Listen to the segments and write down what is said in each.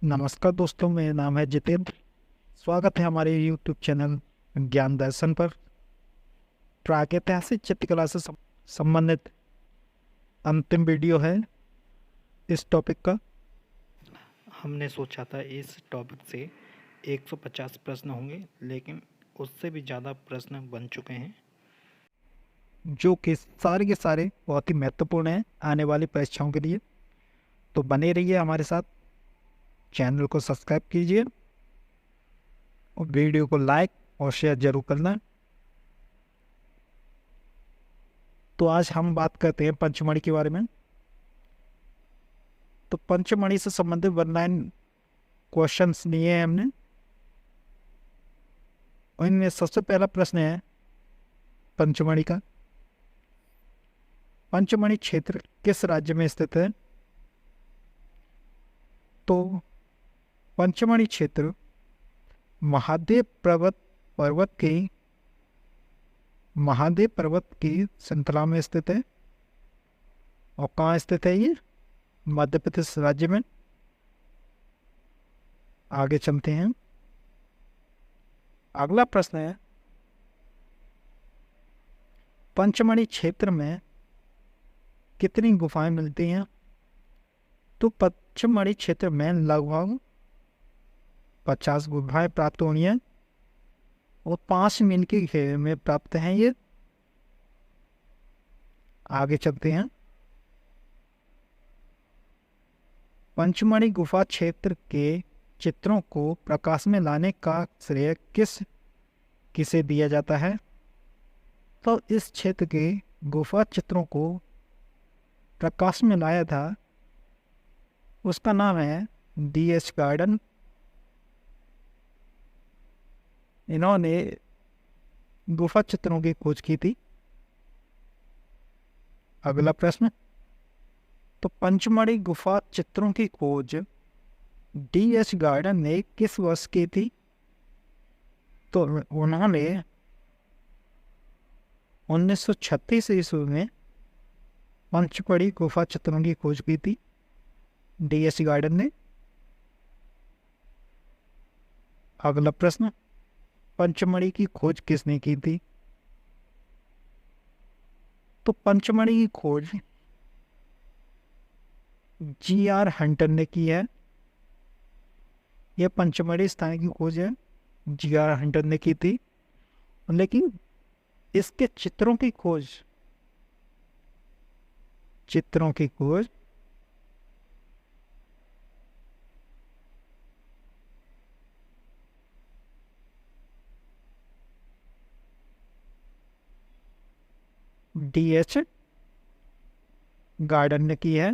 नमस्कार दोस्तों, मेरा नाम है जितेंद्र। स्वागत है हमारे YouTube चैनल ज्ञान दर्शन पर। प्रागैतिहासिक चित्रकला से संबंधित अंतिम वीडियो है इस टॉपिक का। हमने सोचा था इस टॉपिक से 150 प्रश्न होंगे, लेकिन उससे भी ज़्यादा प्रश्न बन चुके हैं, जो कि सारे के सारे बहुत ही महत्वपूर्ण हैं आने वाली परीक्षाओं के लिए। तो बने रहिए हमारे साथ, चैनल को सब्सक्राइब कीजिए और वीडियो को लाइक और शेयर जरूर करना। तो आज हम बात करते हैं पंचमढ़ी के बारे में। तो पंचमढ़ी से संबंधित 19 क्वेश्चंस लिए हैं हमने, और इनमें सबसे पहला प्रश्न है पंचमढ़ी का। पंचमढ़ी क्षेत्र किस राज्य में स्थित है? तो पंचमढ़ी क्षेत्र महादेव पर्वत की श्रृंखला में स्थित है। और कहाँ स्थित है ये? मध्य प्रदेश राज्य में। आगे चलते हैं। अगला प्रश्न है, पंचमढ़ी क्षेत्र में कितनी गुफाएं मिलती हैं? तो पंचमढ़ी क्षेत्र में लगभग 50 गुफाएं प्राप्त होनी है, और 5 मील के घेरे में प्राप्त हैं ये। आगे चलते हैं। पंचमढ़ी गुफा क्षेत्र के चित्रों को प्रकाश में लाने का श्रेय किसे दिया जाता है? तो इस क्षेत्र के गुफा चित्रों को प्रकाश में लाया था, उसका नाम है DS गार्डन। इन्होंने गुफा चित्रों की खोज की थी। अगला प्रश्न, तो पंचमढ़ी गुफा चित्रों की खोज DS गार्डन ने किस वर्ष की थी? तो उन्होंने 1936 ईस्वी में पंचमढ़ी गुफा चित्रों की खोज की थी DS गार्डन ने। अगला प्रश्न, पंचमढ़ी की खोज किसने की थी? तो पंचमढ़ी की खोज GR हंटर ने की है। यह पंचमढ़ी स्थान की खोज है, GR हंटर ने की थी। लेकिन इसके चित्रों की खोज DS गार्डन ने की है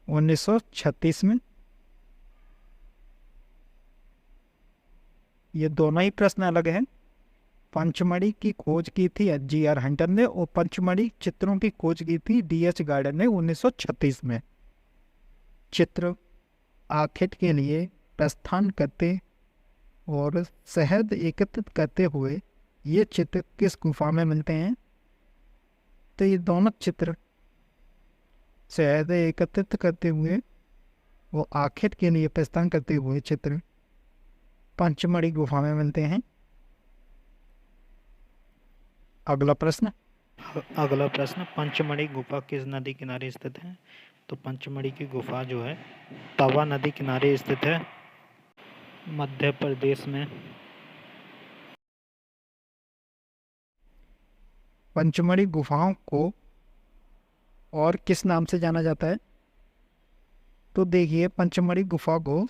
1936 में। ये दोनों ही प्रश्न अलग हैं। पंचमढ़ी की खोज की थी GR हंटर ने, और पंचमढ़ी चित्रों की खोज की थी DS गार्डन ने 1936 में। चित्र आखेट के लिए प्रस्थान करते और शहद एकत्रित करते हुए ये चित्र किस गुफा में मिलते हैं? तो ये दोनों चित्र शहद एकत्रित करते हुए वो आखेट के लिए प्रस्थान करते हुए चित्र पंचमढ़ी गुफा में मिलते हैं। अगला प्रश्न, पंचमढ़ी गुफा किस नदी किनारे स्थित है? तो पंचमढ़ी की गुफा जो है तवा नदी किनारे स्थित है, मध्य प्रदेश में। पंचमढ़ी गुफाओं को और किस नाम से जाना जाता है? तो देखिए, पंचमढ़ी गुफा को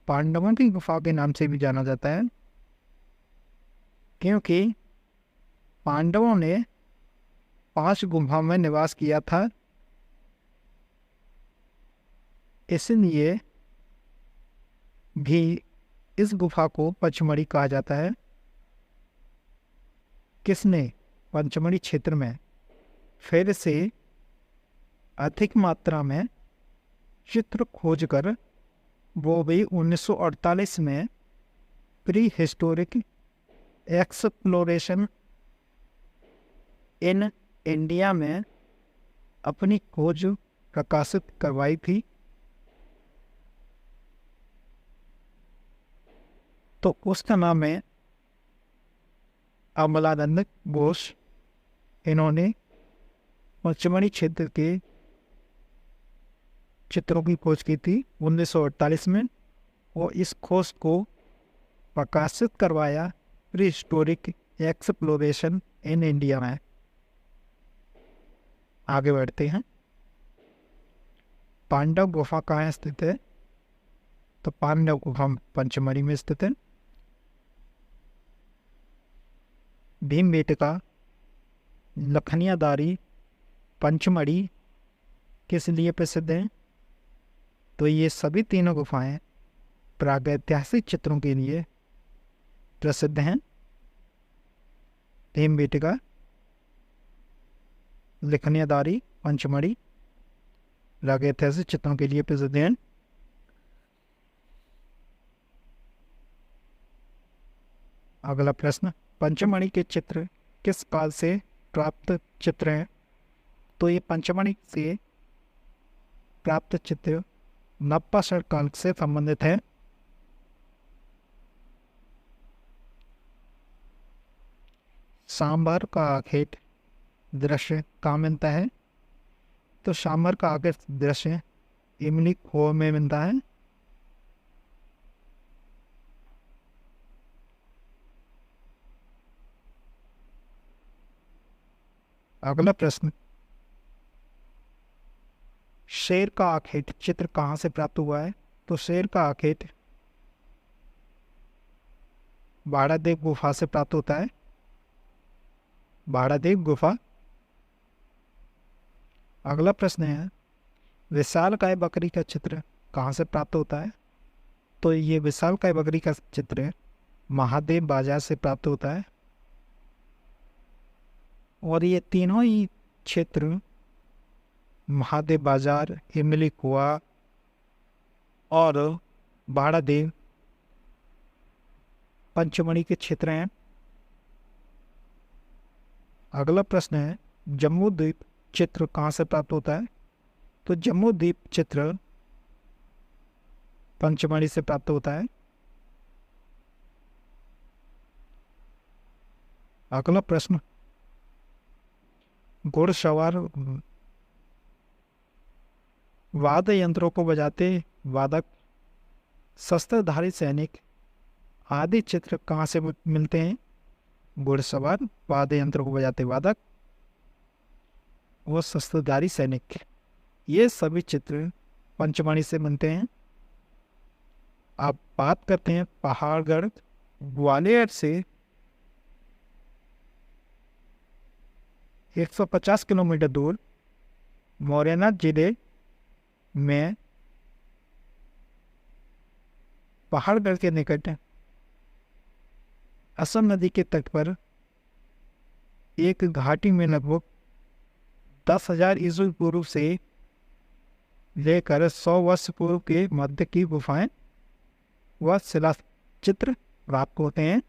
पांडवों की गुफा के नाम से भी जाना जाता है, क्योंकि पांडवों ने 5 गुफा में निवास किया था। इसलिए भी इस गुफा को पंचमढ़ी कहा जाता है। किसने पंचमढ़ी क्षेत्र में फिर से अधिक मात्रा में चित्र खोजकर, वो भी 1948 में pre historic exploration in India में अपनी खोज प्रकाशित करवाई थी? तो उसका नाम है अमलानंद बोस। इन्होंने पचमढ़ी क्षेत्र के चित्रों की खोज की थी 1948 में, और इस खोज को प्रकाशित करवाया pre historic exploration in India में। आगे बढ़ते हैं। पांडव गुफा कहाँ स्थित है? तो पांडव गुफा पंचमढ़ी में स्थित है। भीमबेटका, लखनियादारी, पंचमढ़ी किस लिए प्रसिद्ध हैं? तो ये सभी तीनों गुफाएं प्रागैतिहासिक चित्रों के लिए प्रसिद्ध हैं। भीमबेटका, लखनियादारी, पंचमढ़ी प्रागैतिहासिक चित्रों के लिए प्रसिद्ध हैं। अगला प्रश्न, पंचमढ़ी के चित्र किस काल से प्राप्त चित्र हैं? तो ये पंचमढ़ी से प्राप्त चित्र नवपाषाण काल से संबंधित है। सांभर का आखेट दृश्य कहाँ मिलता है? तो सांभर का आखेट दृश्य इमली खोह में मिलता है। अगला प्रश्न, शेर का आखेट चित्र कहाँ से प्राप्त हुआ है? तो शेर का आखेट बाड़ादेव गुफा से प्राप्त होता है। बाड़ादेव गुफा। अगला प्रश्न है, विशालकाय बकरी का चित्र कहाँ से प्राप्त होता है? तो ये विशालकाय बकरी का चित्र महादेव बाजार से प्राप्त होता है। और ये तीनों ही क्षेत्र महादेव बाजार, इमली कुआ और बाड़ादेव पंचमढ़ी के क्षेत्र हैं। अगला प्रश्न है, जम्बू द्वीप चित्र कहाँ से प्राप्त होता है? तो जम्बू द्वीप चित्र पंचमढ़ी से प्राप्त होता है। अगला प्रश्न, घुड़सवार वाद्य यंत्रों को बजाते वादक, शस्त्रधारी सैनिक आदि चित्र कहाँ से मिलते हैं? घुड़सवार, वाद्य यंत्रों को बजाते वादक और शस्त्रधारी सैनिक, ये सभी चित्र पंचमढ़ी से बनते हैं। अब बात करते हैं पहाड़गढ़। ग्वालियर से 150 किलोमीटर दूर मोरैना जिले में पहाड़गढ़ के निकट असम नदी के तट पर एक घाटी में लगभग 10,000 ईस्वी पूर्व से लेकर 100 वर्ष पूर्व के मध्य की गुफाएं व शिला चित्र प्राप्त होते हैं।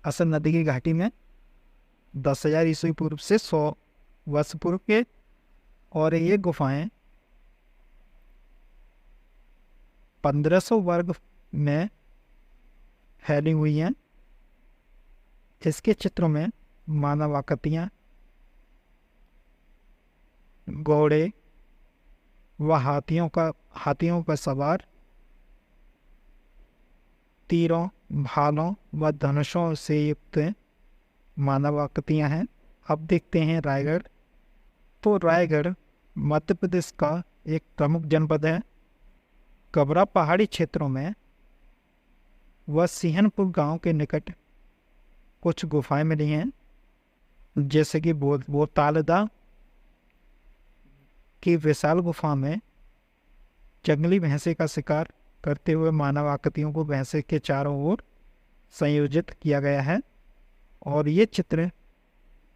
असम नदी की घाटी में 10,000 ईस्वी पूर्व से 100 वर्ष पूर्व के, और ये गुफाएं 1500 वर्ग में फैली हुई हैं। इसके चित्रों में मानव आकृतियां, घोड़े व हाथियों पर सवार, तीरों, भालों व धनुषों से युक्त मानव आकृतियां हैं। अब देखते हैं रायगढ़। तो रायगढ़ मध्य प्रदेश का एक प्रमुख जनपद है। कबरा पहाड़ी क्षेत्रों में व सिंहनपुर गांव के निकट कुछ गुफाएं मिली हैं, जैसे कि बोतालदा की विशाल गुफा में जंगली भैंसे का शिकार करते हुए मानव आकृतियों को भैंसे के चारों ओर संयोजित किया गया है, और ये चित्र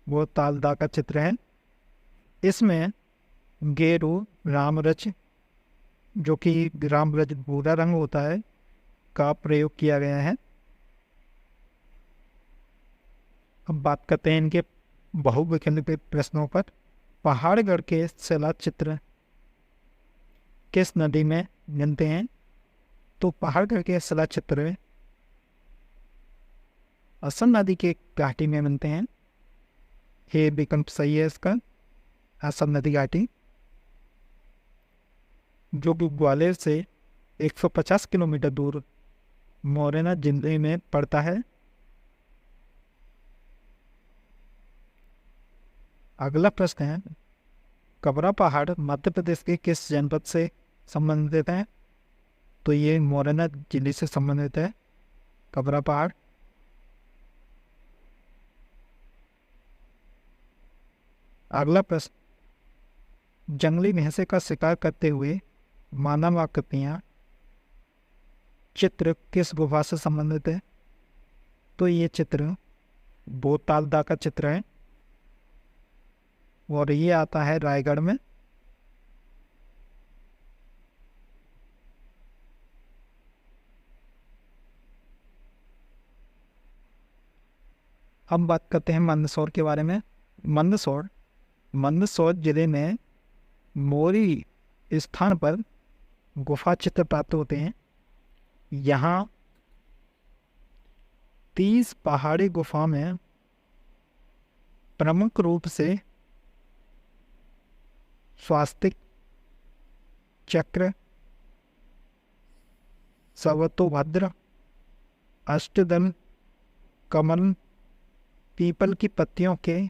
बोतालदा का चित्र है। इसमें गेरू, रामरच, जो कि रामरच भूरा रंग होता है, का प्रयोग किया गया है। अब बात करते हैं इनके बहुविकल्पित प्रश्नों पर। पहाड़गढ़ के शिला चित्र किस नदी में मिलते हैं? तो पहाड़गढ़ के शिला चित्र असम नदी के घाटी में मिलते हैं। ये विकल्प सही है इसका, असम नदी घाटी, जो कि ग्वालियर से 150 किलोमीटर दूर मोरेना जिले में पड़ता है। अगला प्रश्न है, कबरा पहाड़ मध्य प्रदेश के किस जनपद से संबंधित है? तो ये मोरेना जिले से संबंधित है कबरा पहाड़। अगला प्रश्न, जंगली भैंसे का शिकार करते हुए मानव आकृतियां चित्र किस गुफा से संबंधित है? तो ये चित्र बोतालदा का चित्र है और ये आता है रायगढ़ में। हम बात करते हैं मंदसौर के बारे में। मंदसौर जिले में मोरी स्थान पर गुफा चित्र प्राप्त होते हैं। यहाँ 30 पहाड़ी गुफा में प्रमुख रूप से स्वास्तिक, चक्र, सवतोभद्र, अष्टदल, कमल, पीपल की पत्तियों के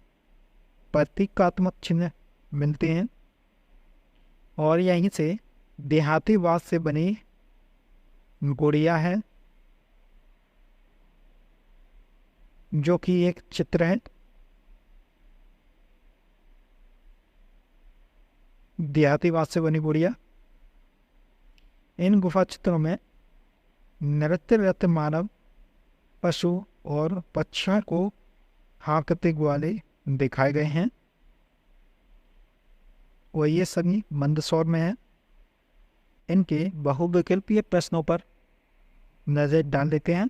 प्रतीकात्मक चिन्ह मिलते हैं और यहीं से देहाती वास से बनी गुड़िया है, जो कि एक चित्र है। देहाती वास से बनी गुड़िया। इन गुफा चित्रों में नृत्यरत मानव, पशु और पक्षियों को हाँकते ग्वाले दिखाए गए हैं और ये सभी मंदसौर में है। इनके बहुविकल्पीय प्रश्नों पर नजर डाल देते हैं।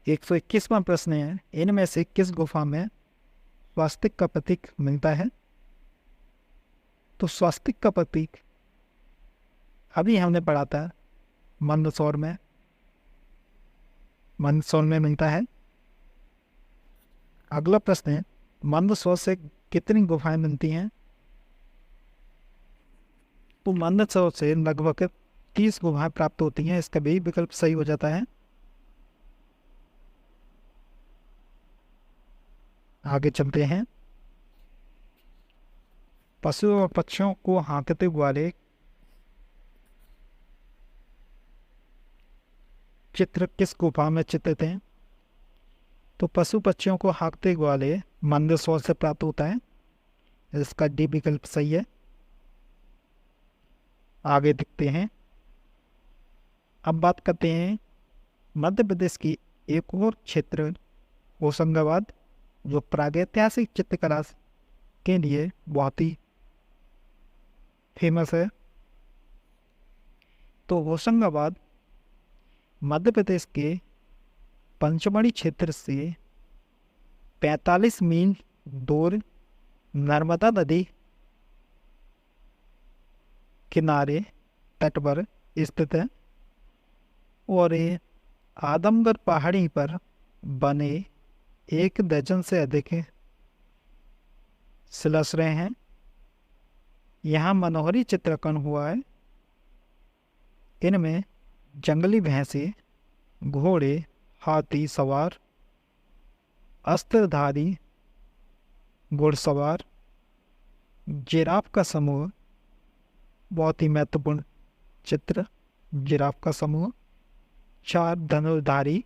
121वां प्रश्न है, इनमें से किस गुफा में स्वास्तिक का प्रतीक मिलता है? तो स्वास्तिक का प्रतीक अभी हमने पढ़ा था मंदसौर में मिलता है। अगला प्रश्न है, मंदसौर से कितनी गुफाएं मिलती हैं? तो मंदसौर से लगभग 30 गुफाएं प्राप्त होती हैं। इसका भी विकल्प सही हो जाता है। आगे चलते हैं, पशु और पक्षियों को हाँकते ग्वाले चित्र किस गुफा में चित्रित हैं? तो पशु पक्षियों को हाँकते ग्वाले मंदसौर से प्राप्त होता है। इसका डी विकल्प सही है। आगे देखते हैं, अब बात करते हैं मध्य प्रदेश की एक और क्षेत्र होशंगाबाद, जो प्रागैतिहासिक चित्रकला के लिए बहुत ही फेमस है। तो होशंगाबाद मध्य प्रदेश के पंचमढ़ी क्षेत्र से 45 मील दूर नर्मदा नदी किनारे तट पर स्थित है और ये आदमगढ़ पहाड़ी पर बने 1 दर्जन से अधिक शिलाश्रय हैं। यहाँ मनोहरी चित्रांकन हुआ है। इनमें जंगली भैंसे, घोड़े, हाथी सवार, अस्त्रधारी घुड़सवार, जिराफ का समूह, बहुत ही महत्वपूर्ण चित्र, जिराफ का समूह, 4 धनुर्धारी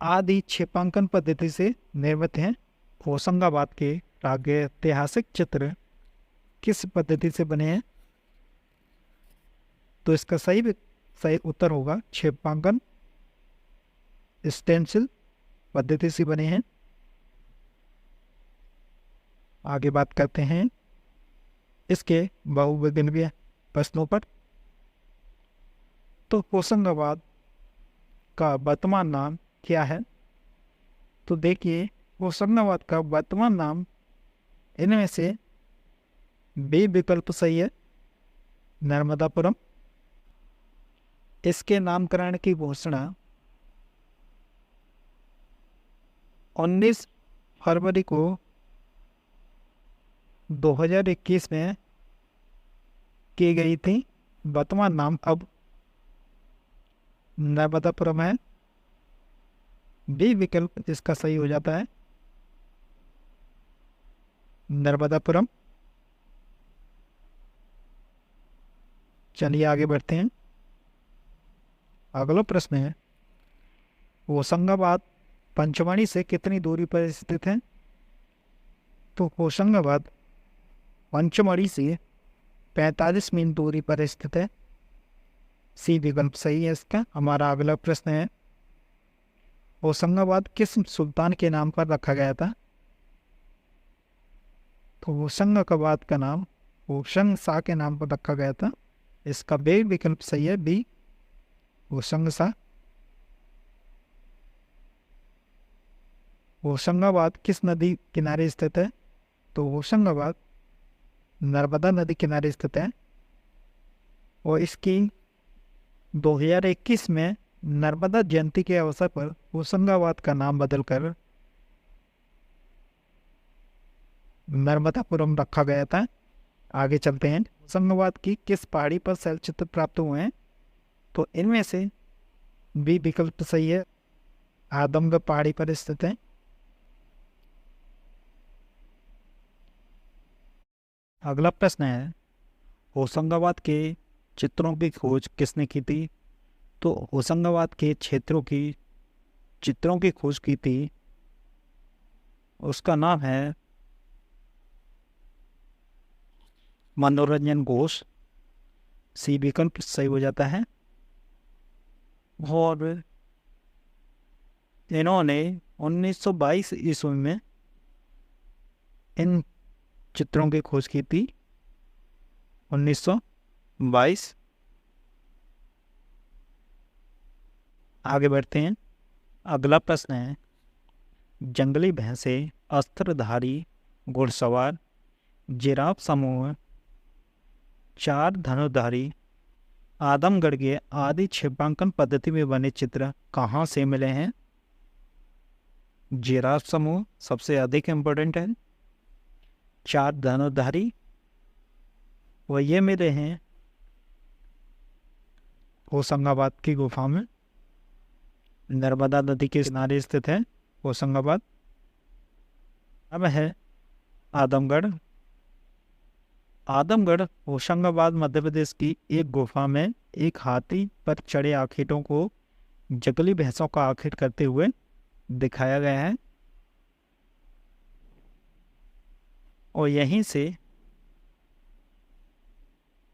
आदि क्षेपांकन पद्धति से निर्मित हैं। होशंगाबाद के प्रागैतिहासिक चित्र किस पद्धति से बने हैं? तो इसका सही उत्तर होगा क्षेपांकन, स्टेंसिल पद्धति से बने हैं। आगे बात करते हैं इसके बहुविकल्पीय प्रश्नों पर। तो होशंगाबाद का वर्तमान नाम क्या है? तो देखिए, होशंगाबाद का वर्तमान नाम इनमें से बी विकल्प सही है, नर्मदापुरम। इसके नामकरण की घोषणा 19 फरवरी को 2021 में की गई थी। वर्तमान नाम अब नर्मदापुरम है। बी विकल्प इसका सही हो जाता है, नर्मदापुरम। चलिए आगे बढ़ते हैं। अगला प्रश्न है, होशंगाबाद पंचमढ़ी से कितनी दूरी पर स्थित है? तो होशंगाबाद पंचमढ़ी से 45 मील दूरी पर स्थित है। सी विकल्प सही है इसका। हमारा अगला प्रश्न है, होशंगाबाद किस सुल्तान के नाम पर रखा गया था? तो होशंगाबाद का नाम होशंग शाह के नाम पर रखा गया था। इसका बी विकल्प सही है, बी होशंग शाह। होशंगाबाद किस नदी किनारे स्थित है? तो होशंगाबाद नर्मदा नदी किनारे स्थित है और इसकी 2021 में नर्मदा जयंती के अवसर पर होशंगाबाद का नाम बदलकर नर्मदापुरम रखा गया था। आगे चलते हैं। होशंगाबाद की किस पहाड़ी पर शैलचित्र प्राप्त हुए हैं? तो इनमें से बी विकल्प सही है, आदमगढ़ पहाड़ी पर स्थित है। अगला प्रश्न है, होशंगाबाद के चित्रों की खोज किसने की थी? तो होशंगाबाद के क्षेत्रों की चित्रों की खोज की थी, उसका नाम है मनोरंजन घोष। सी विकल्प सही हो जाता है। और इन्होंने 1922 ईस्वी में इन चित्रों की खोज की थी, 1922। आगे बढ़ते हैं। अगला प्रश्न है, जंगली भैंसे, अस्त्रधारी घुड़सवार, जिराफ समूह, चार धनुर्धारी, आदमगढ़ के आदि छिपांकन पद्धति में बने चित्र कहाँ से मिले हैं? जिराफ समूह सबसे अधिक इम्पोर्टेंट है। चार धनुर्धारी वो ये मिले हैं होशंगाबाद की गुफा में, नर्मदा नदी के किनारे स्थित है होशंगाबाद। अब है आदमगढ़। आदमगढ़ होशंगाबाद मध्य प्रदेश की एक गुफा में एक हाथी पर चढ़े आखेटों को जंगली भैंसों का आखेट करते हुए दिखाया गया है और यहीं से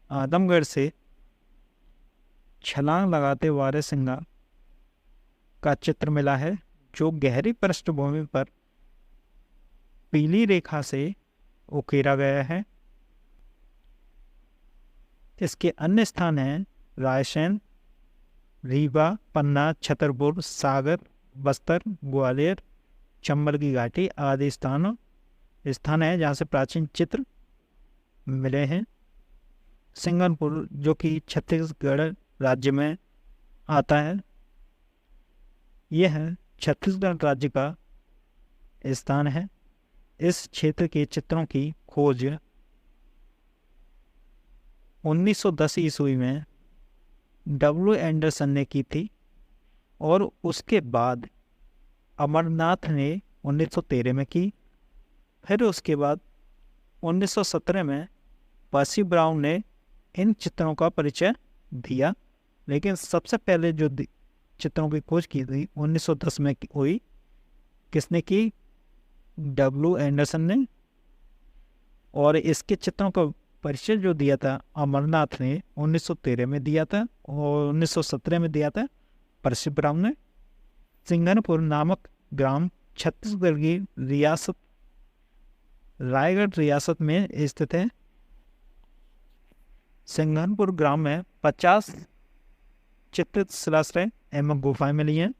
आदमगढ़ से छलांग लगाते वारे सिंघा का चित्र मिला है, जो गहरी पृष्ठभूमि पर पीली रेखा से उकेरा गया है। इसके अन्य स्थान हैं रायसेन, रीवा, पन्ना, छतरपुर, सागर, बस्तर, ग्वालियर, चंबल की घाटी आदि स्थान है जहाँ से प्राचीन चित्र मिले हैं। सिंगनपुर जो कि छत्तीसगढ़ राज्य में आता है, यह छत्तीसगढ़ राज्य का स्थान है। इस क्षेत्र के चित्रों की खोज 1910 ईस्वी में डब्ल्यू एंडरसन ने की थी और उसके बाद अमरनाथ ने 1913 में की। फिर उसके बाद 1917 में पर्सी ब्राउन ने इन चित्रों का परिचय दिया, लेकिन सबसे पहले जो चित्रों की खोज की थी 1910 में हुई। किसने की? डब्ल्यू एंडरसन ने। और इसके चित्रों का परिचय जो दिया था अमरनाथ ने 1913 में दिया था और 1917 में दिया था पर्सी ब्राउन ने। सिंघनपुर नामक ग्राम छत्तीसगढ़ की रियासत रायगढ़ रियासत में स्थित है। सिंघनपुर ग्राम में 50 चित्रित शिलाश्रय एवं गुफाएं मिली हैं।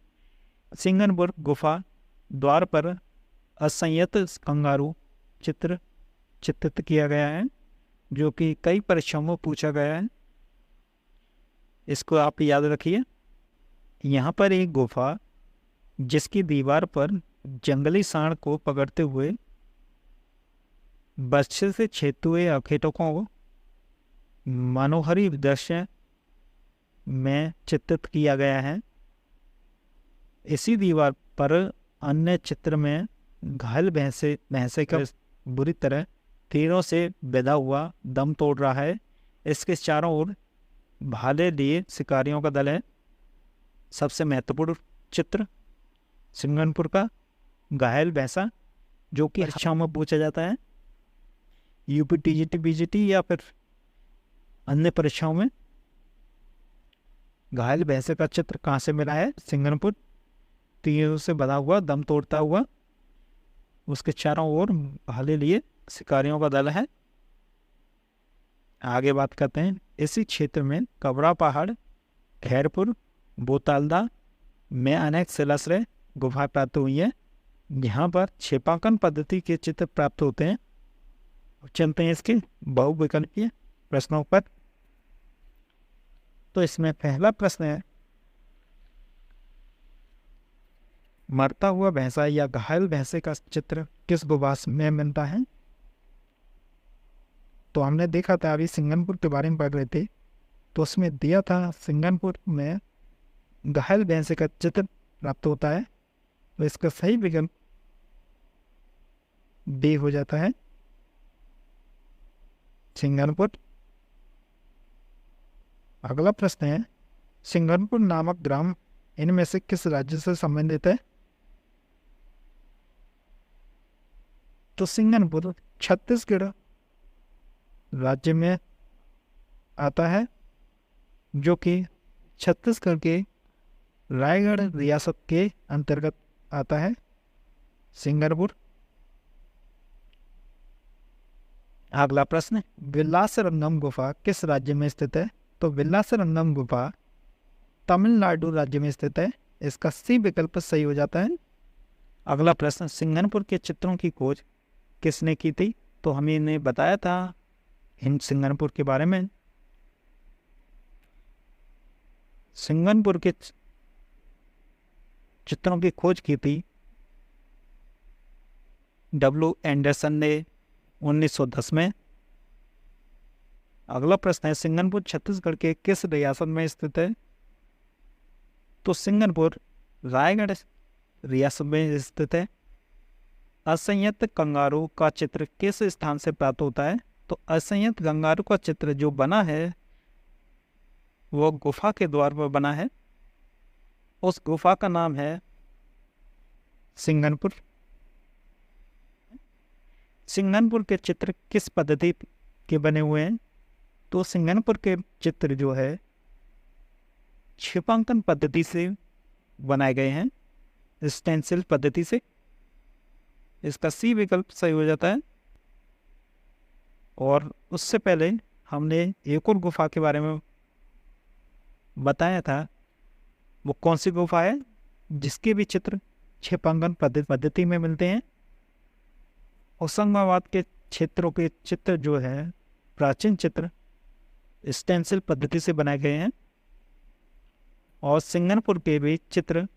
सिंघनपुर गुफा द्वार पर असंयत कंगारू चित्र चित्रित किया गया है, जो कि कई परीक्षाओं में पूछा गया है। इसको आप याद रखिए। यहाँ पर एक गुफा जिसकी दीवार पर जंगली सांड को पकड़ते हुए बर्छे से छेदते हुए अखेटों को मनोहरी दृश्य में चित्रित किया गया है। इसी दीवार पर अन्य चित्र में घायल भैंसे का बुरी तरह तीरों से बेधा हुआ दम तोड़ रहा है। इसके चारों ओर भाले लिए शिकारियों का दल है। सबसे महत्वपूर्ण चित्र सिंगनपुर का घायल भैंसा, जो कि परीक्षाओं में पूछा जाता है, यूपी टीजीटी बीजीटी या फिर अन्य परीक्षाओं में। घायल भैंसे का चित्र कहाँ से मिला है? सिंगनपुर। तीरों से बंधा हुआ दम तोड़ता हुआ, उसके चारों ओर भाले लिए शिकारियों का दल है। आगे बात करते हैं। इसी क्षेत्र में कबरा पहाड़, खैरपुर, बोतालदा में अनेक शिलाश्रय गुफाएं प्राप्त हुई हैं। यहाँ पर छेपांकन पद्धति के चित्र प्राप्त होते हैं। चलते हैं इसके बहुविकल्पीय प्रश्नों पर। तो इसमें पहला प्रश्न है, मरता हुआ भैंसा या घायल भैंसे का चित्र किस गुफा में मिलता है? तो हमने देखा था, अभी सिंगनपुर के बारे में पढ़ रहे थे, तो उसमें दिया था सिंगनपुर में घायल भैंसे का चित्र प्राप्त होता है। तो इसका सही विकल्प बी हो जाता है, सिंगनपुर। अगला प्रश्न है, सिंगनपुर नामक ग्राम इनमें से किस राज्य से संबंधित है? तो सिंगनपुर छत्तीसगढ़ राज्य में आता है, जो कि छत्तीसगढ़ के रायगढ़ रियासत के अंतर्गत आता है सिंगनपुर। अगला प्रश्न, विलासरंगम गुफा किस राज्य में स्थित है? तो विलासरंगम गुफा तमिलनाडु राज्य में स्थित है। इसका सी विकल्प सही हो जाता है। अगला प्रश्न, सिंगनपुर के चित्रों की खोज किसने की थी? तो हमें ने बताया था इन सिंगनपुर के बारे में। सिंगनपुर के चित्रों की खोज की थी W. एंडरसन ने 1910 में। अगला प्रश्न है, सिंगनपुर छत्तीसगढ़ के किस रियासत में स्थित है? तो सिंगनपुर रायगढ़ रियासत में स्थित है। असंयत कंगारू का चित्र किस स्थान से प्राप्त होता है? तो असंयत कंगारू का चित्र जो बना है वो गुफा के द्वार पर बना है। उस गुफा का नाम है सिंगनपुर। सिंगनपुर के चित्र किस पद्धति के बने हुए हैं? तो सिंगनपुर के चित्र जो है छेपांकन पद्धति से बनाए गए हैं, स्टेंसिल पद्धति से। इसका सी विकल्प सही हो जाता है। और उससे पहले हमने एक और गुफा के बारे में बताया था, वो कौन सी गुफा है जिसके भी चित्र छेपांकन पद्धति में मिलते हैं? होशंगाबाद के क्षेत्रों के चित्र जो है प्राचीन चित्र स्टेंसिल पद्धति से बनाए गए हैं, और सिंगनपुर के भी चित्र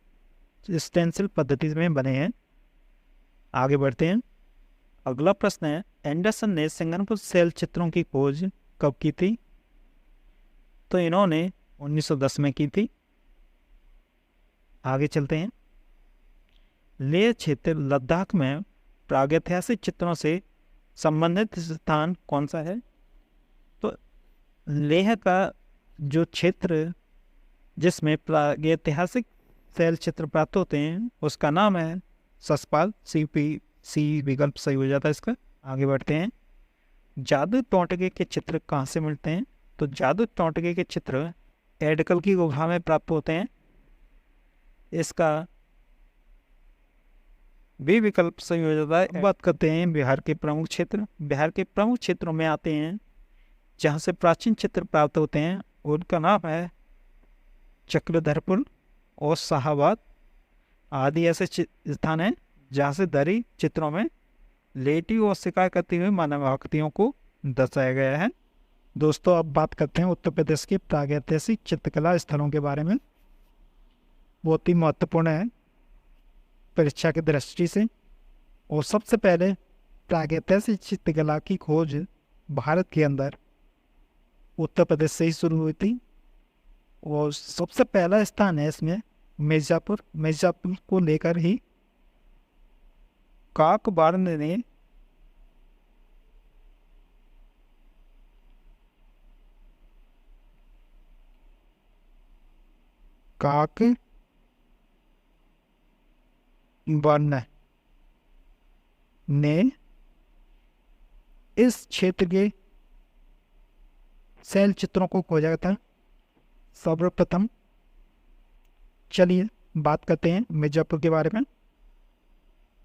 स्टेंसिल पद्धति में बने हैं। आगे बढ़ते हैं। अगला प्रश्न है, एंडरसन ने सिंगनपुर शैल चित्रों की खोज कब की थी? तो इन्होंने 1910 में की थी। आगे चलते हैं। लेह क्षेत्र लद्दाख में प्रागैतिहासिक चित्रों से संबंधित स्थान कौन सा है? तो लेह का जो क्षेत्र जिसमें प्रागैतिहासिक शैल चित्र प्राप्त होते हैं उसका नाम है ससपाल। सी विकल्प सही हो जाता है इसका। आगे बढ़ते हैं। जादू टोंटके के चित्र कहाँ से मिलते हैं? तो जादू टोंटके के चित्र एडकल की गुफा में प्राप्त होते हैं। इसका भी विकल्प सही हो जाता है। बात करते हैं बिहार के प्रमुख क्षेत्र। बिहार के प्रमुख क्षेत्रों में आते हैं जहाँ से प्राचीन चित्र प्राप्त होते हैं, उनका नाम है चक्रधरपुर और शाहाबाद आदि ऐसे स्थान हैं जहाँ से दरी चित्रों में लेटी और शिकार करती हुई मानव आकृतियों को दर्शाया गया है। दोस्तों अब बात करते हैं उत्तर प्रदेश के प्रागैतिहासिक चित्रकला स्थलों के बारे में। बहुत ही महत्वपूर्ण है परीक्षा की दृष्टि से। और सबसे पहले प्रागैतिहासिक चित्रकला की खोज भारत के अंदर उत्तर प्रदेश से ही शुरू हुई थी। और सबसे पहला स्थान है इसमें मिर्जापुर। मिर्जापुर को लेकर ही काकबार्न ने काकबार्न ने इस क्षेत्र के शैल चित्रों को खोजा था सर्वप्रथम। चलिए बात करते हैं मिर्जापुर के बारे में।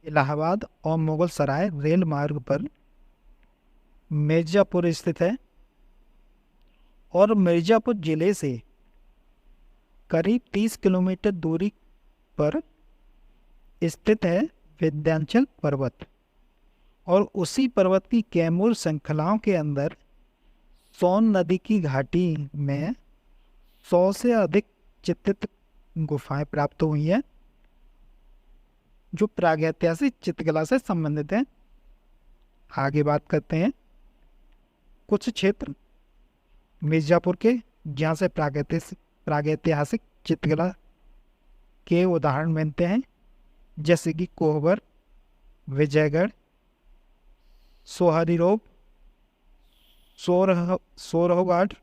इलाहाबाद और मुगल सराय रेल मार्ग पर मिर्जापुर स्थित है और मिर्जापुर जिले से करीब 30 किलोमीटर दूरी पर स्थित है विंध्याचल पर्वत। और उसी पर्वत की कैमूर श्रृंखलाओं के अंदर सोन नदी की घाटी में 100 से अधिक चित्रित गुफाएं प्राप्त हुई हैं जो प्रागैतिहासिक चित्रकला से संबंधित हैं। आगे बात करते हैं कुछ क्षेत्र मिर्जापुर के जहाँ से प्रागैतिहासिक चित्रकला के उदाहरण मिलते हैं, जैसे कि कोहबर, विजयगढ़, सोहरीरोग, सोरहघाट,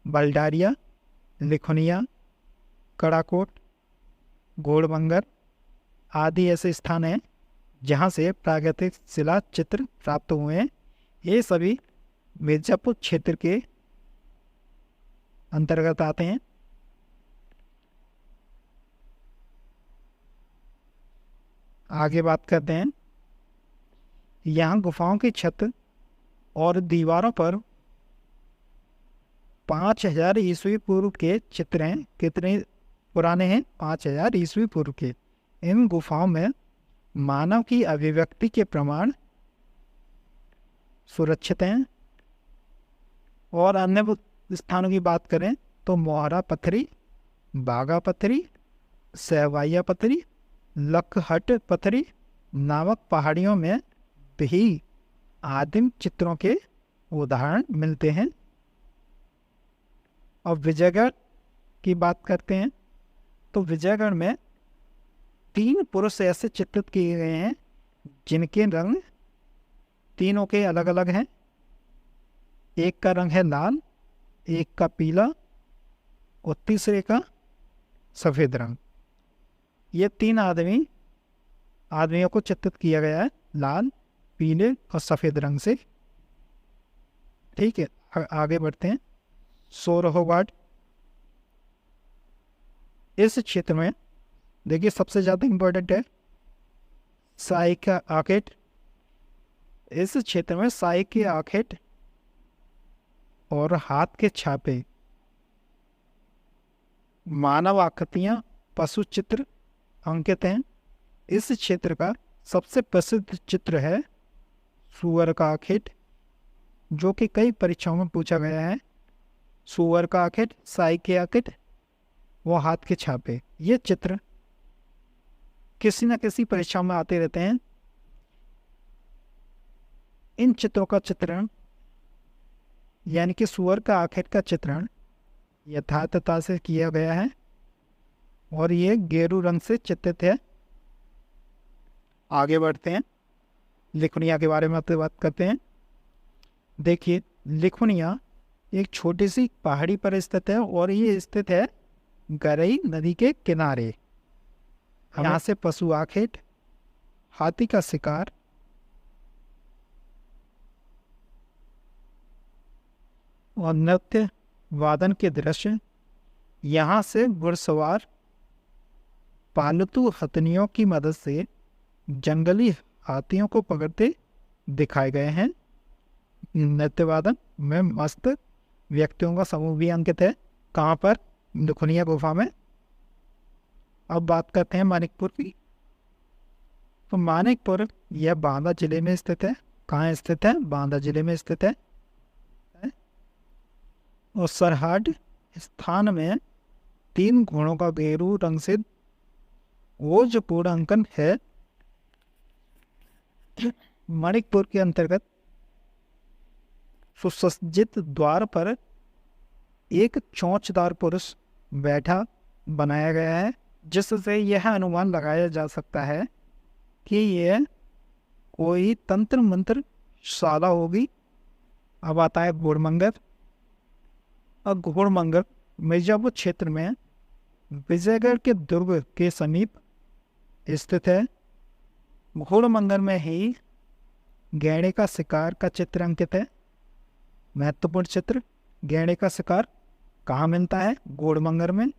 बल्डारिया, लिखुनिया, कड़ाकोट, घोड़बंगर आदि ऐसे स्थान हैं जहाँ से प्रागैतिक शिला चित्र प्राप्त हुए हैं। ये सभी मिर्जापुर क्षेत्र के अंतर्गत आते हैं। आगे बात करते हैं यहाँ गुफाओं की छत और दीवारों पर 5000 ईस्वी पूर्व के चित्र हैं। कितने पुराने हैं? 5000 ईस्वी पूर्व के। इन गुफाओं में मानव की अभिव्यक्ति के प्रमाण सुरक्षित हैं। और अन्य स्थानों की बात करें तो मोहरा पत्थरी, बागा पत्थरी, सहवाइया पत्थरी, लखहट पत्थरी नामक पहाड़ियों में भी आदिम चित्रों के उदाहरण मिलते हैं। और विजयगढ़ की बात करते हैं तो विजयगढ़ में 3 पुरुष ऐसे चित्रित किए गए हैं जिनके रंग तीनों के अलग अलग हैं। एक का रंग है लाल, एक का पीला और तीसरे का सफ़ेद रंग। ये 3 आदमियों को चित्रित किया गया है लाल, पीले और सफ़ेद रंग से। ठीक है, आगे बढ़ते हैं। सोरहघाट, इस क्षेत्र में देखिए सबसे ज़्यादा इम्पोर्टेंट है साई का आखेट। इस क्षेत्र में साई के आखेट और हाथ के छापे, मानव आकृतियाँ, पशु चित्र अंकित हैं। इस क्षेत्र का सबसे प्रसिद्ध चित्र है सुअर का आखेट, जो कि कई परीक्षाओं में पूछा गया है। सुअर का आखेट, साई के आखेट, वो हाथ के छापे, ये चित्र किसी न किसी परीक्षा में आते रहते हैं। इन चित्रों का चित्रण यानी कि सुअर का आखेट का चित्रण यथार्थता से किया गया है और ये गेरू रंग से चित्रित है। आगे बढ़ते हैं, लिखुनिया के बारे में बात करते हैं। देखिए लिखुनिया एक छोटी सी पहाड़ी पर स्थित है और ये स्थित है गरई नदी के किनारे। यहाँ से पशु आखेट, हाथी का शिकार, और नृत्य वादन के दृश्य, यहाँ से घुड़सवार पालतू हथनियों की मदद से जंगली हाथियों को पकड़ते दिखाए गए हैं। नृत्य वादन में मस्त व्यक्तियों का समूह भी अंकित है। कहाँ पर? लिखुनिया गुफा में। अब बात करते हैं मानिकपुर की। तो मानिकपुर यह बांदा जिले में स्थित है। कहाँ स्थित है? बांदा जिले में स्थित है। और सरहद स्थान में 3 घोड़ों का गेरू रंग से ओजपूर्ण अंकन है। मणिकपुर के अंतर्गत सुसज्जित द्वार पर एक चोंचदार पुरुष बैठा बनाया गया है, जिससे यह अनुमान लगाया जा सकता है कि यह कोई तंत्र मंत्र शाला होगी। अब आता है घोड़मंगर। अब घोड़मंगर मिर्जापुर क्षेत्र में विजयगढ़ के दुर्ग के समीप स्थित है। घोड़मंगर में ही गैंडे का शिकार का चित्र अंकित है। महत्वपूर्ण चित्र, गैंडे का शिकार कहाँ मिलता है? घोड़मंगर में,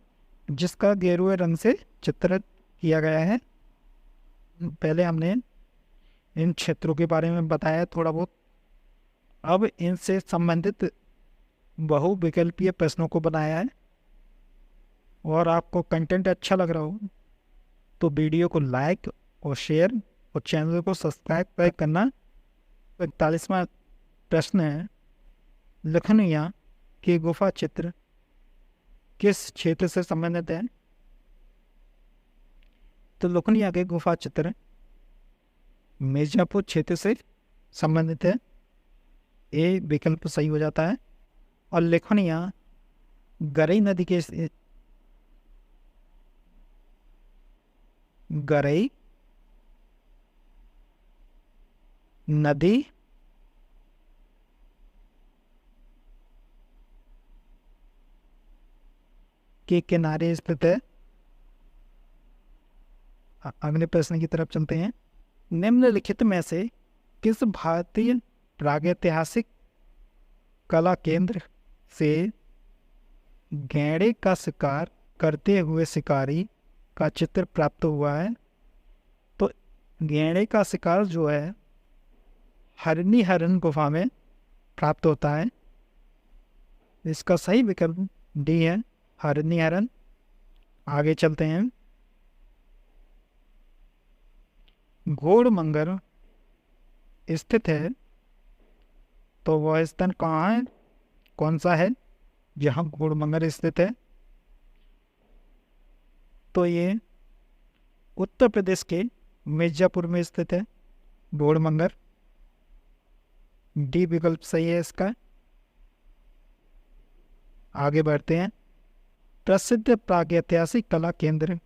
जिसका गेरुए रंग से चित्रित किया गया है। पहले हमने इन क्षेत्रों के बारे में बताया थोड़ा बहुत। अब इनसे संबंधित बहुविकल्पीय प्रश्नों को बनाया है। और आपको कंटेंट अच्छा लग रहा हो तो वीडियो को लाइक और शेयर और चैनल को सब्सक्राइब करना। 45वां प्रश्न है, लखनिया के गुफा चित्र किस क्षेत्र से संबंधित है? तो लखनिया के गुफा चित्र मिर्जापुर क्षेत्र से संबंधित है। ए विकल्प सही हो जाता है। और लखनिया गरई नदी के गरई नदी के किनारे स्थित है। अगले प्रश्न की तरफ चलते हैं। निम्नलिखित में से किस भारतीय प्रागैतिहासिक कला केंद्र से गैंडे का शिकार करते हुए शिकारी का चित्र प्राप्त हुआ है? तो गैंडे का शिकार जो है हरनी हरन गुफा में प्राप्त होता है। इसका सही विकल्प डी है, हरनी हरन। आगे चलते हैं। घोड़मंगर स्थित है, तो वह स्थान कहाँ है, कौन सा है जहाँ घोड़मंगर स्थित है? तो ये उत्तर प्रदेश के मिर्जापुर में स्थित है घोड़मंगर। डी विकल्प सही है इसका। आगे बढ़ते हैं। प्रसिद्ध प्रागैतिहासिक कला केंद्र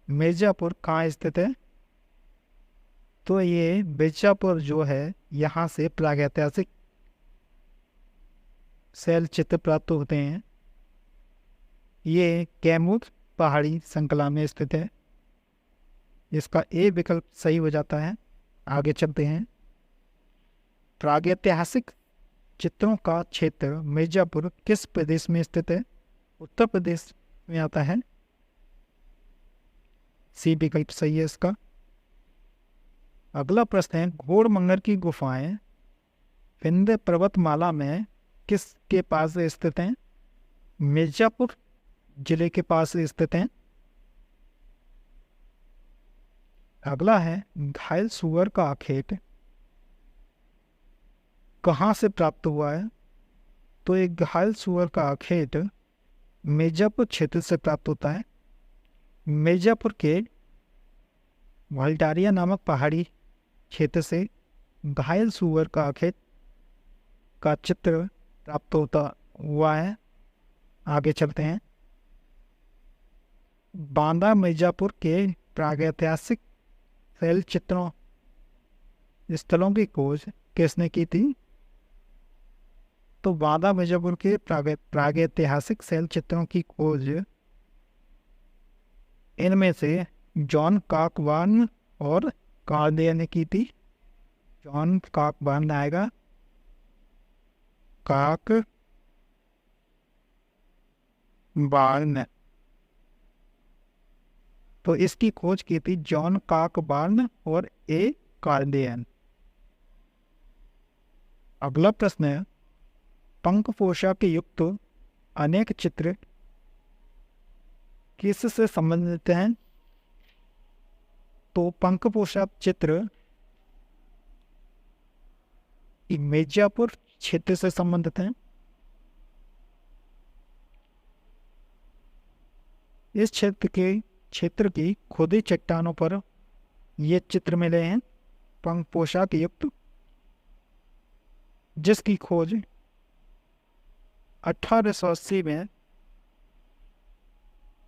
मिर्जापुर कहाँ स्थित है? तो ये मिर्जापुर जो है, यहाँ से प्रागैतिहासिक शैल चित्र प्राप्त होते हैं। ये कैमूर पहाड़ी श्रृंखला में स्थित है। इसका ए विकल्प सही हो जाता है। आगे चलते हैं। प्रागैतिहासिक चित्रों का क्षेत्र मिर्जापुर किस प्रदेश में स्थित है? उत्तर प्रदेश में आता है। सी विकल्प सही है इसका। अगला प्रश्न है, घोड़मंगर की गुफाएं विंध्य पर्वतमाला में किसके पास स्थित हैं? मिर्जापुर जिले के पास स्थित हैं। अगला है, घायल सुअर का आखेट कहाँ से प्राप्त हुआ है? तो एक घायल सुअर का आखेट मिर्जापुर क्षेत्र से प्राप्त होता है। मिर्जापुर के वाल्टारिया नामक पहाड़ी क्षेत्र से घायल सुअर का आखेट का चित्र प्राप्त होता हुआ है। आगे चलते हैं। बांदा मिर्जापुर के प्रागैतिहासिक शैल चित्रों स्थलों की खोज किसने की थी? तो बांदा मिर्जापुर के प्रागैतिहासिक शैल चित्रों की खोज इनमें से जॉन काकबार्न और कार्डिया ने की थी। जॉन काकबार्न आएगा। काकबार्न, तो इसकी खोज की थी जॉन काकबार्न और ए कार्डियन। अगला प्रश्न है, पंखपोशा के युक्त अनेक चित्र किससे संबंधित हैं? तो पंखपोशा चित्र मिर्जापुर क्षेत्र से संबंधित हैं। इस क्षेत्र की खुदी चट्टानों पर ये चित्र मिले हैं पंख पोशाक युक्त, जिसकी खोज 1880 में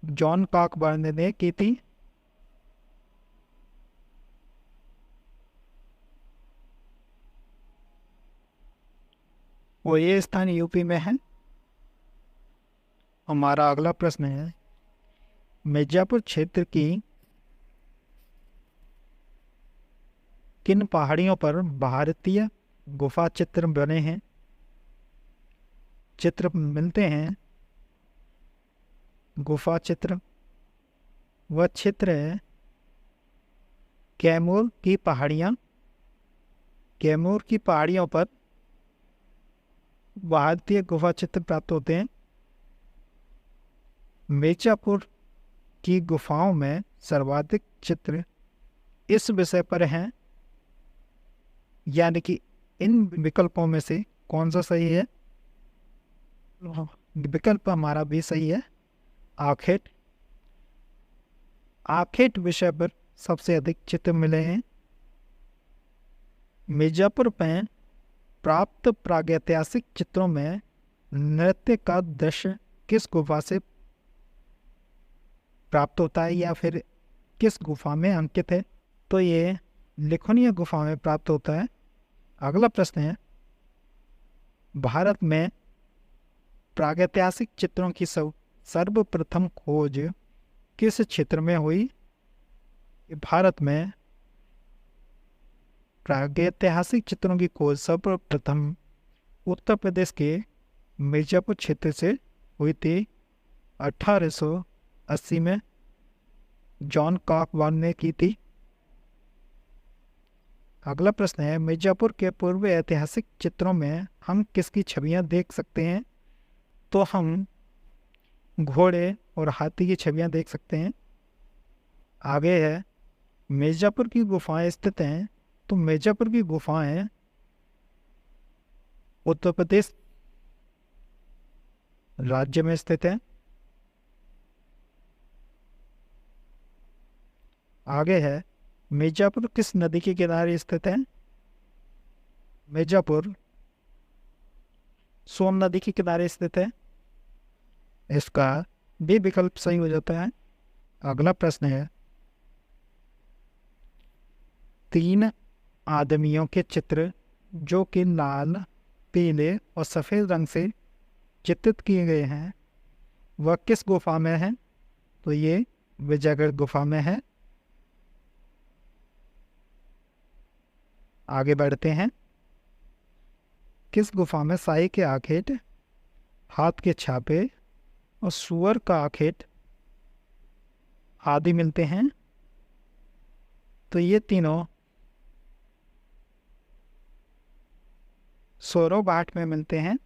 जॉन कॉकबर्न ने की थी। वो ये स्थान यूपी में है। हमारा अगला प्रश्न है, मिर्जापुर क्षेत्र की किन पहाड़ियों पर भारतीय गुफा चित्र बने हैं? चित्र मिलते हैं, गुफा चित्र। वह क्षेत्र है कैमूर की पहाड़ियाँ। कैमूर की पहाड़ियों पर भारतीय गुफा चित्र प्राप्त होते हैं। मिर्जापुर की गुफाओं में सर्वाधिक चित्र इस विषय पर हैं, यानी कि इन विकल्पों में से कौन सा सही है? विकल्प हमारा भी सही है, आखेट। आखेट विषय पर सबसे अधिक चित्र मिले हैं। मिर्जापुर में प्राप्त प्रागैतिहासिक चित्रों में नृत्य का दृश्य किस गुफा से प्राप्त होता है या फिर किस गुफा में अंकित है? तो ये लिखुनिया गुफा में प्राप्त होता है। अगला प्रश्न है, भारत में प्रागैतिहासिक चित्रों की सर्वप्रथम खोज किस क्षेत्र में हुई? भारत में प्रागैतिहासिक चित्रों की खोज सर्वप्रथम उत्तर प्रदेश के मिर्जापुर क्षेत्र से हुई थी 1880 में जॉन कॉकबर्न ने की थी। अगला प्रश्न है, मिर्जापुर के पूर्व ऐतिहासिक चित्रों में हम किसकी छवियां देख सकते हैं? तो हम घोड़े और हाथी की छवियां देख सकते हैं। आगे है, मिर्जापुर की गुफाएं स्थित हैं। तो मिर्जापुर की गुफाएं उत्तर प्रदेश राज्य में स्थित है। आगे है, मिर्जापुर किस नदी के किनारे स्थित है? मिर्जापुर सोन नदी के किनारे स्थित है। इसका भी विकल्प सही हो जाता है। अगला प्रश्न है, 3 आदमियों के चित्र जो कि लाल, पीले और सफ़ेद रंग से चित्रित किए गए हैं, वह किस गुफा में है? तो ये विजयगढ़ गुफा में है। आगे बढ़ते हैं, किस गुफा में साई के आखेट, हाथ के छापे और सुअर का आखेट आदि मिलते हैं? तो ये तीनों सोरोबाट में मिलते हैं।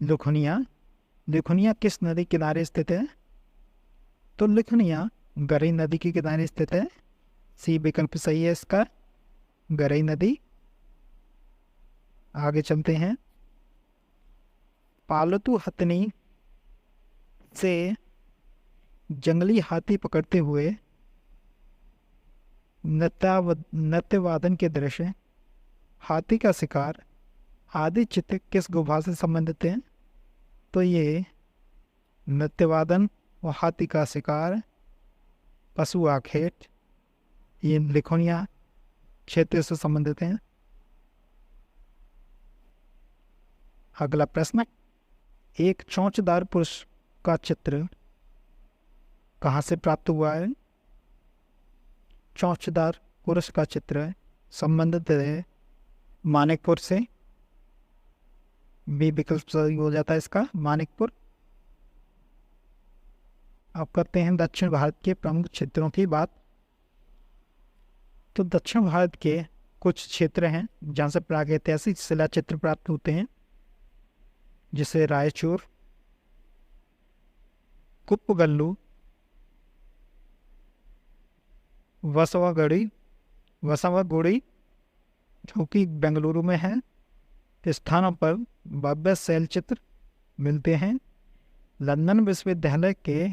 लिखुनिया किस नदी किनारे स्थित है? तो लिखुनिया गरई नदी के किनारे स्थित है। सी विकल्प सही है इसका, गरई नदी। आगे चलते हैं, पालतू हथनी से जंगली हाथी पकड़ते हुए नृत्यवादन के दृश्य, हाथी का शिकार आदि चित्र किस गुफा से संबंधित हैं? तो ये नृत्यवादन और हाथी का शिकार, पशु आखेट, ये लिखुनिया क्षेत्र से संबंधित हैं। अगला प्रश्न, एक चोंचदार पुरुष का चित्र कहाँ से प्राप्त हुआ है? चोंचदार पुरुष का चित्र संबंधित है मानिकपुर से। भी विकल्प सही हो जाता है इसका, मानिकपुर। अब करते हैं दक्षिण भारत के प्रमुख क्षेत्रों की बात। तो दक्षिण भारत के कुछ क्षेत्र हैं जहाँ से प्रागैतिहासिक शिला चित्र प्राप्त होते हैं, जैसे रायचूर, कुप्पगल्लू, वसवागुड़ी जो कि बेंगलुरु में है। स्थानों पर भव्य शैल चित्र मिलते हैं। लंदन विश्वविद्यालय के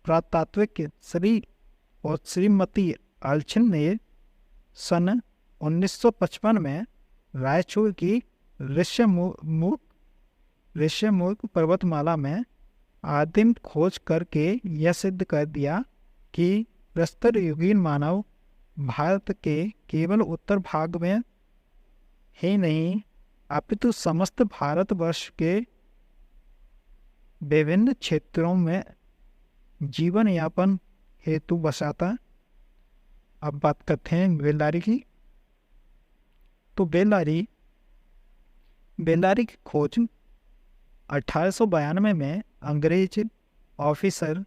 पुरातात्विक श्री और श्रीमती आल्चिन ने सन 1955 में रायचूर की ऋष्यमूक पर्वतमाला में आदिम खोज करके यह सिद्ध कर दिया कि प्रस्तर युगीन मानव भारत के केवल उत्तर भाग में ही नहीं अपितु समस्त भारतवर्ष के विभिन्न क्षेत्रों में जीवन यापन हेतु बसा। अब बात करते हैं बेल्लारी की। तो बेल्लारी की खोज 1892 में अंग्रेज ऑफिसर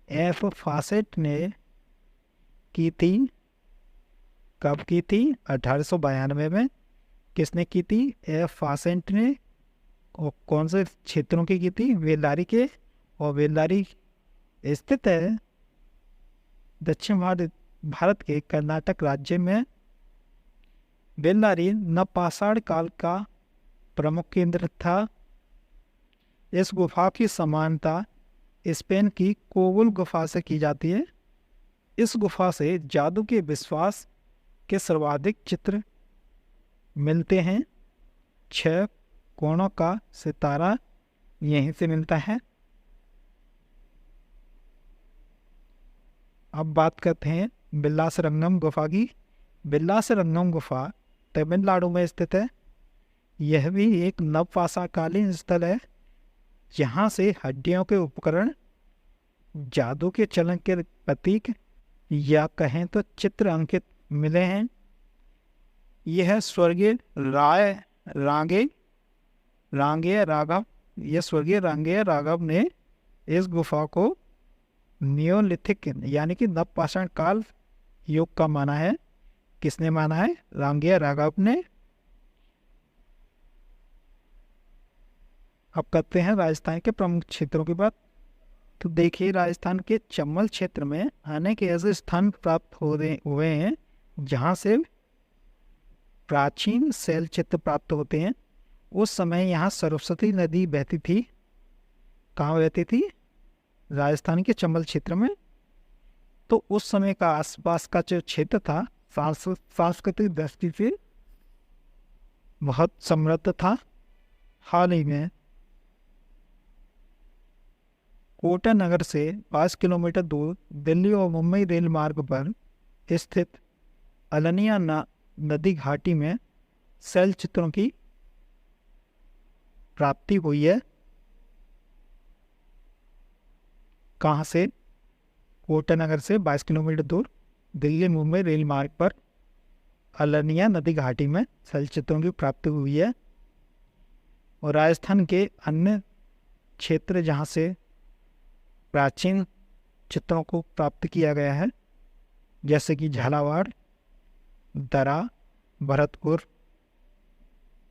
एफ फासेट ने की थी। कब की थी? 1892 में। किसने की थी? एफ फासेट ने। और कौन से क्षेत्रों की थी? बेल्लारी के। और बेल्लारी स्थित है दक्षिण भारत के कर्नाटक राज्य में। बेल्लारी नवपाषाण काल का प्रमुख केंद्र था। इस गुफा की समानता स्पेन की कोवुल गुफा से की जाती है। इस गुफा से जादू के विश्वास के सर्वाधिक चित्र मिलते हैं। 6 कोणों का सितारा यहीं से मिलता है। अब बात करते हैं बिल्लासरंगम गुफा की। बिल्लासरंगम गुफा तमिलनाडु में स्थित है। यह भी एक नवपाषाणकालीन स्थल है। यहाँ से हड्डियों के उपकरण, जादू के चलन के प्रतीक या कहें तो चित्र अंकित मिले हैं। यह स्वर्गीय रांगेय राघव ने इस गुफा को नियोलिथिक यानी कि नवपाषाण काल युग का माना है। किसने माना है? रांगेय राघव ने। अब करते हैं राजस्थान के प्रमुख क्षेत्रों की बात। तो देखिए, राजस्थान के चंबल क्षेत्र में अनेक ऐसे स्थान प्राप्त हुए हैं जहाँ से प्राचीन शैल चित्र प्राप्त होते हैं। उस समय यहाँ सरस्वती नदी बहती थी। कहाँ बहती थी? राजस्थान के चंबल क्षेत्र में। तो उस समय का आसपास का जो क्षेत्र था सांस्कृतिक दृष्टि से बहुत समृद्ध था। हाल ही में कोटा नगर से 5 किलोमीटर दूर दिल्ली और मुंबई रेल मार्ग पर स्थित अलनिया नदी घाटी में शैल चित्रों की प्राप्ति हुई है। कहाँ से? कोटा नगर से 22 किलोमीटर दूर दिल्ली मुंबई रेल मार्ग पर अलनिया नदी घाटी में शैल चित्रों की प्राप्ति हुई है। और राजस्थान के अन्य क्षेत्र जहाँ से प्राचीन चित्रों को प्राप्त किया गया है, जैसे कि झालावाड़, दरा, भरतपुर,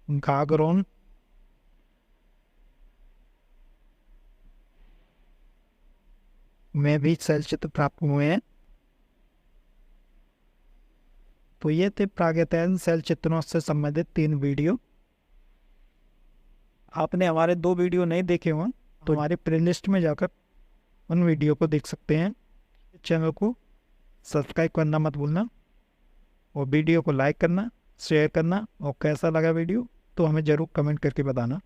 गागरोन, में भी शैल चित्र प्राप्त हुए हैं। तो ये थे प्रागैतिहासिक शैल चित्रों से संबंधित 3 वीडियो। आपने हमारे 2 वीडियो नहीं देखे हों तो हमारे प्लेलिस्ट में जाकर उन वीडियो को देख सकते हैं। चैनल को सब्सक्राइब करना मत भूलना और वीडियो को लाइक करना, शेयर करना। और कैसा लगा वीडियो तो हमें ज़रूर कमेंट करके बताना।